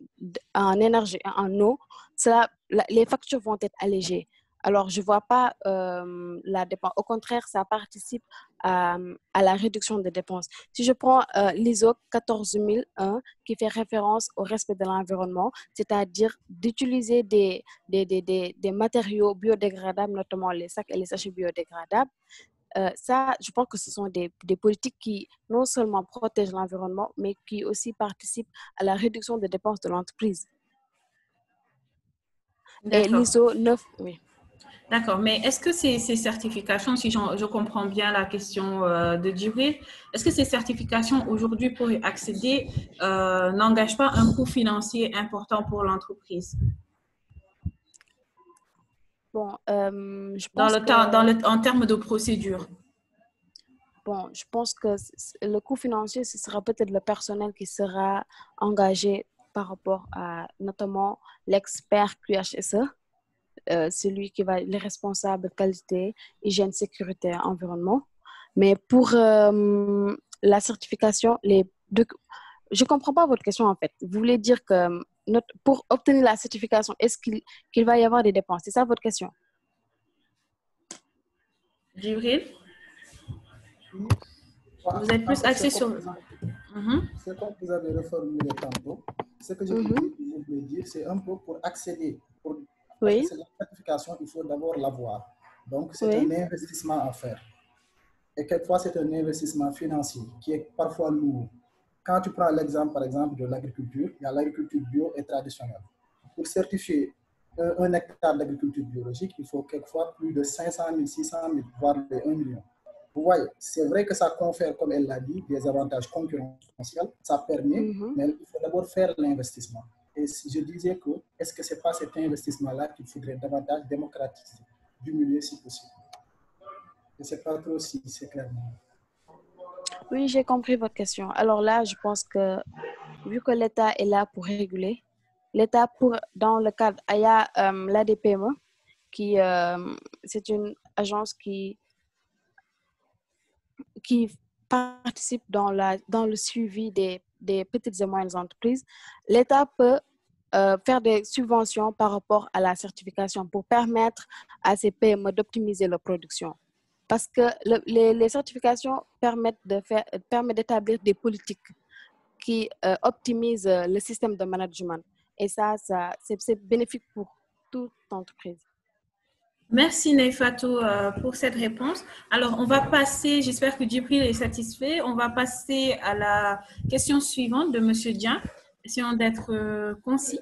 en énergie et en eau, les factures vont être allégées. Alors, je ne vois pas la dépense. Au contraire, ça participe à la réduction des dépenses. Si je prends l'ISO 14001, qui fait référence au respect de l'environnement, c'est-à-dire d'utiliser des matériaux biodégradables, notamment les sacs et les sachets biodégradables, ça, je pense que ce sont des politiques qui non seulement protègent l'environnement, mais qui aussi participent à la réduction des dépenses de l'entreprise. Et l'ISO 9, oui. D'accord, mais est-ce que ces certifications, si je comprends bien la question de Djibril, est-ce que ces certifications aujourd'hui pour y accéder n'engagent pas un coût financier important pour l'entreprise? Bon, je pense en termes de procédure. Bon, je pense que le coût financier, ce sera peut-être le personnel qui sera engagé par rapport à notamment l'expert QHSE. Celui qui va les responsables qualité, hygiène, sécurité, environnement. Mais pour la certification, je ne comprends pas votre question en fait. Vous voulez dire que pour obtenir la certification, est-ce qu'il va y avoir des dépenses? C'est ça votre question? Djibril? Vous êtes plus axé sur... Ce que vous avez reformulé tantôt, ce que je voulais dire, c'est un peu pour accéder. Parce que la certification, il faut d'abord l'avoir. Donc, c'est un investissement à faire. Et quelquefois, c'est un investissement financier qui est parfois lourd. Quand tu prends l'exemple, par exemple, de l'agriculture, il y a l'agriculture bio et traditionnelle. Pour certifier un hectare d'agriculture biologique, il faut quelquefois plus de 500 000, 600 000, voire 1 million. Vous voyez, c'est vrai que ça confère, comme elle l'a dit, des avantages concurrentiels, ça permet, mais il faut d'abord faire l'investissement. Et si je disais que, est-ce que ce n'est pas cet investissement-là qu'il faudrait davantage démocratiser, diminuer si possible? Je ne sais pas trop si c'est clair. Oui, j'ai compris votre question. Alors là, je pense que, vu que l'État est là pour réguler, l'État, dans le cadre, il y a l'ADPME, qui c'est une agence qui participe dans le suivi des petites et moyennes entreprises. L'État peut faire des subventions par rapport à la certification pour permettre à ces PME d'optimiser leur production. Parce que les certifications permettent d'établir des politiques qui optimisent le système de management. Et ça c'est bénéfique pour toute entreprise. Merci Neifatou pour cette réponse. Alors, on va passer, j'espère que Djibril est satisfait, on va passer à la question suivante de M. Dian. Essayons d'être concis.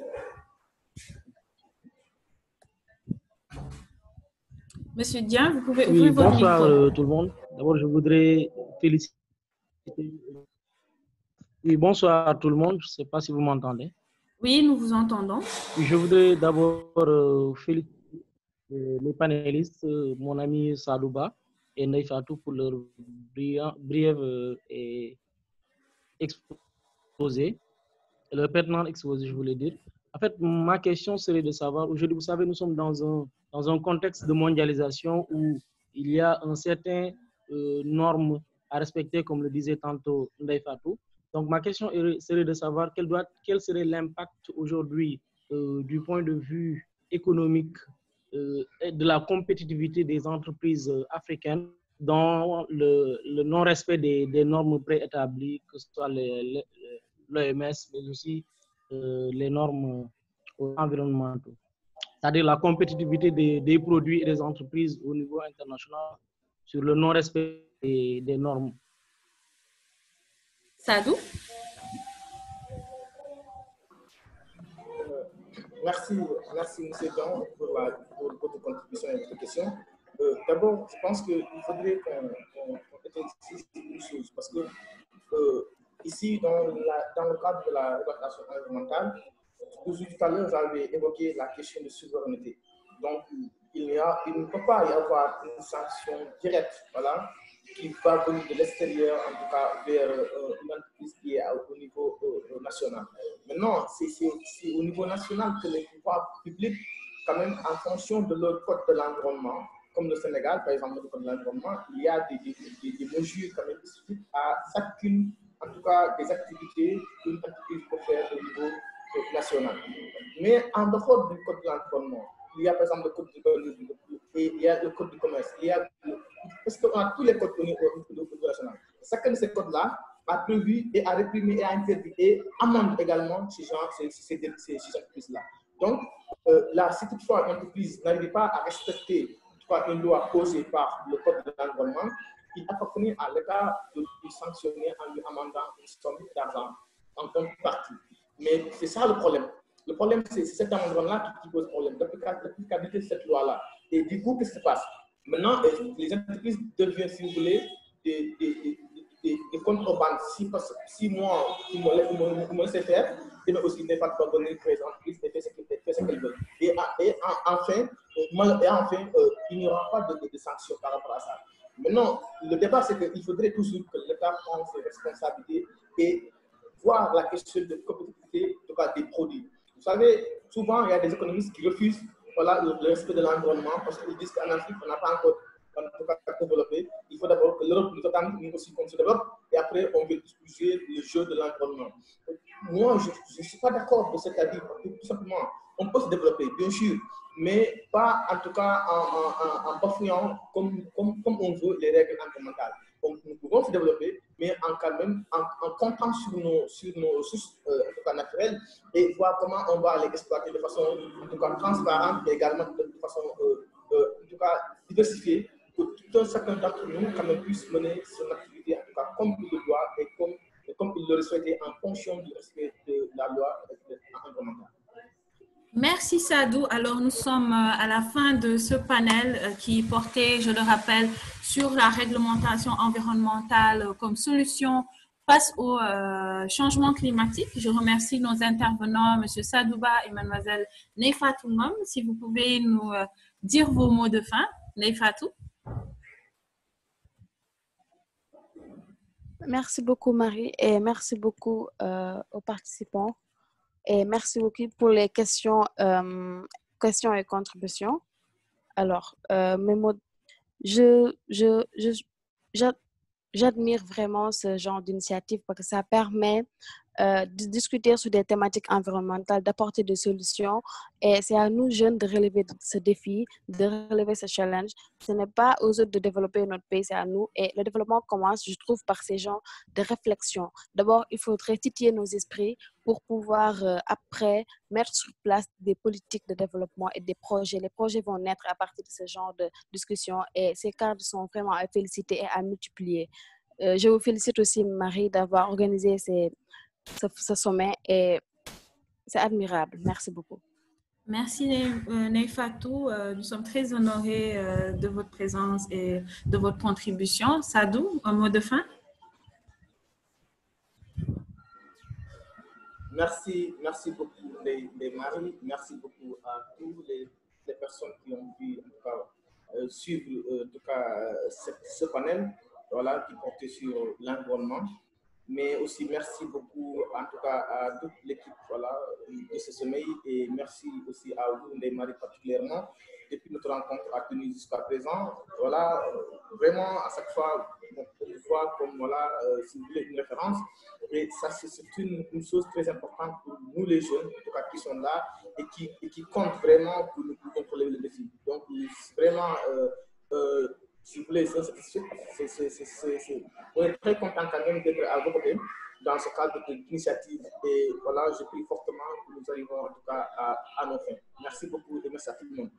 Monsieur Dian, vous pouvez ouvrir votre micro. Bonsoir tout le monde. D'abord, je voudrais féliciter... Oui, bonsoir à tout le monde. Je ne sais pas si vous m'entendez. Oui, nous vous entendons. Je voudrais d'abord féliciter les panélistes, mon ami Sadouba et Neifatou pour leur brève exposé, leur pertinent exposé, je voulais dire. En fait, ma question serait de savoir, aujourd'hui, vous savez, nous sommes dans un contexte de mondialisation où il y a un certain norme à respecter, comme le disait tantôt Neifatou. Donc, ma question serait de savoir quel serait l'impact aujourd'hui du point de vue économique de la compétitivité des entreprises africaines dans le non-respect des normes préétablies, que ce soit l'OMS, mais aussi les normes environnementales. C'est-à-dire la compétitivité des produits et des entreprises au niveau international sur le non-respect des normes. Sadou? Merci M. Jean pour votre contribution et votre question. D'abord, je pense qu'il faudrait qu'on éclaircisse une chose, parce que ici, dans le cadre de la réglementation environnementale, tout à l'heure, j'avais évoqué la question de souveraineté. Donc, il ne peut pas y avoir une sanction directe, voilà, qui va venir de l'extérieur, en tout cas vers une entreprise qui est au niveau national. Maintenant, c'est au niveau national que les pouvoirs publics, quand même, en fonction de leur code de l'environnement, comme le Sénégal, par exemple, le code de l'environnement, il y a des mesures quand même spécifiques à chacune, en tout cas, des activités qu'une entreprise peut faire au niveau national. Mais en dehors du code de l'environnement, il y a par exemple le code du urbanisme et il y a le code du commerce. Parce qu'on a tous les codes au niveau national. Chacun de ces codes-là a prévu et a réprimé et a interdit et amende également ces entreprises-là. Donc, là, si toutefois une entreprise n'arrive pas à respecter une loi posée par le code de l'environnement, il appartenait à l'État de lui sanctionner en lui amendant une somme d'argent en contrepartie. Mais c'est ça le problème. Le problème, c'est cet amendement-là qui pose problème, l'applicabilité de cette loi-là. Et du coup, qu'est-ce qui se passe? Maintenant, les entreprises deviennent, si vous voulez, des contrebandes. Si moi, ils me laissent faire, et aussi n'est pas donné que les entreprises fait ce qu'elles veulent. Et enfin, il n'y aura pas de sanctions par rapport à ça. Maintenant, le débat, c'est qu'il faudrait toujours que l'État prenne ses responsabilités et voir la question de compétitivité des produits. Vous savez, souvent, il y a des économistes qui refusent le respect de l'environnement parce qu'ils disent qu'en Afrique, on n'a pas encore développé. Il faut d'abord que l'Europe nous attende, nous aussi, qu'on se développe, et après, on veut jouer le jeu de l'environnement. Moi, je ne suis pas d'accord de cet avis, parce que tout simplement, on peut se développer, bien sûr, mais pas en tout cas en bafouillant comme on veut les règles environnementales. Donc, nous pouvons se développer, mais en comptant sur nos ressources en tout cas naturelles et voir comment on va les exploiter de façon en tout cas transparente et également de façon en tout cas diversifiée pour tout un chacun d'entre nous quand même puisse mener son activité en tout cas comme il le doit et comme il le souhaitait en fonction du respect de la loi environnementale. Merci Sadou. Alors nous sommes à la fin de ce panel qui portait, je le rappelle, sur la réglementation environnementale comme solution face au changement climatique. Je remercie nos intervenants, M. Sadouba et Mlle Neifatou Ngom. Si vous pouvez nous dire vos mots de fin. Neifatou. Merci beaucoup Marie et merci beaucoup aux participants. Et merci beaucoup pour les questions et contributions. Alors, mes mots, j'admire vraiment ce genre d'initiative parce que ça permet de discuter sur des thématiques environnementales, d'apporter des solutions. Et c'est à nous, jeunes, de relever ce défi, de relever ce challenge. Ce n'est pas aux autres de développer notre pays, c'est à nous. Et le développement commence, je trouve, par ces genres de réflexion. D'abord, il faudrait titiller nos esprits pour pouvoir, après, mettre sur place des politiques de développement et des projets. Les projets vont naître à partir de ce genre de discussion et ces cadres sont vraiment à féliciter et à multiplier. Je vous félicite aussi, Marie, d'avoir organisé ce sommet et c'est admirable. Merci beaucoup. Merci Neifatou. Nous sommes très honorés de votre présence et de votre contribution. Sadou, un mot de fin? Merci beaucoup les Marie, merci beaucoup à toutes les personnes qui ont pu en tout cas, suivre en tout cas, ce panel qui portait sur l'environnement. Mais aussi merci beaucoup en tout cas à toute l'équipe de ce sommet et merci aussi à vous, les Marie particulièrement, depuis notre rencontre a tenu jusqu'à présent. Vraiment à chaque fois, on voit comme si vous voulez une référence. Et ça, c'est une chose très importante pour nous les jeunes, en tout cas qui sont là et qui comptent vraiment pour nous contrôler le défi. Donc vraiment, si vous voulez, on est très content quand même d'être à vos côtés dans ce cadre d'initiative. Et je prie fortement que nous arrivons en tout cas à nos fins. Merci beaucoup et merci à tout le monde.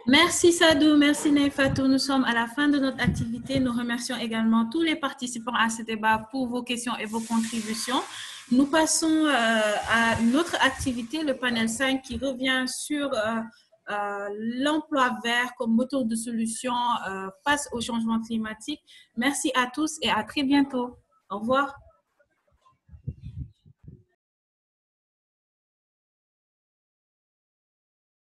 Merci Sadou, merci Neifatou. Nous sommes à la fin de notre activité. Nous remercions également tous les participants à ce débat pour vos questions et vos contributions. Nous passons à une autre activité, le panel 5, qui revient sur l'emploi vert comme moteur de solution face au changement climatique. Merci à tous et à très bientôt. Au revoir.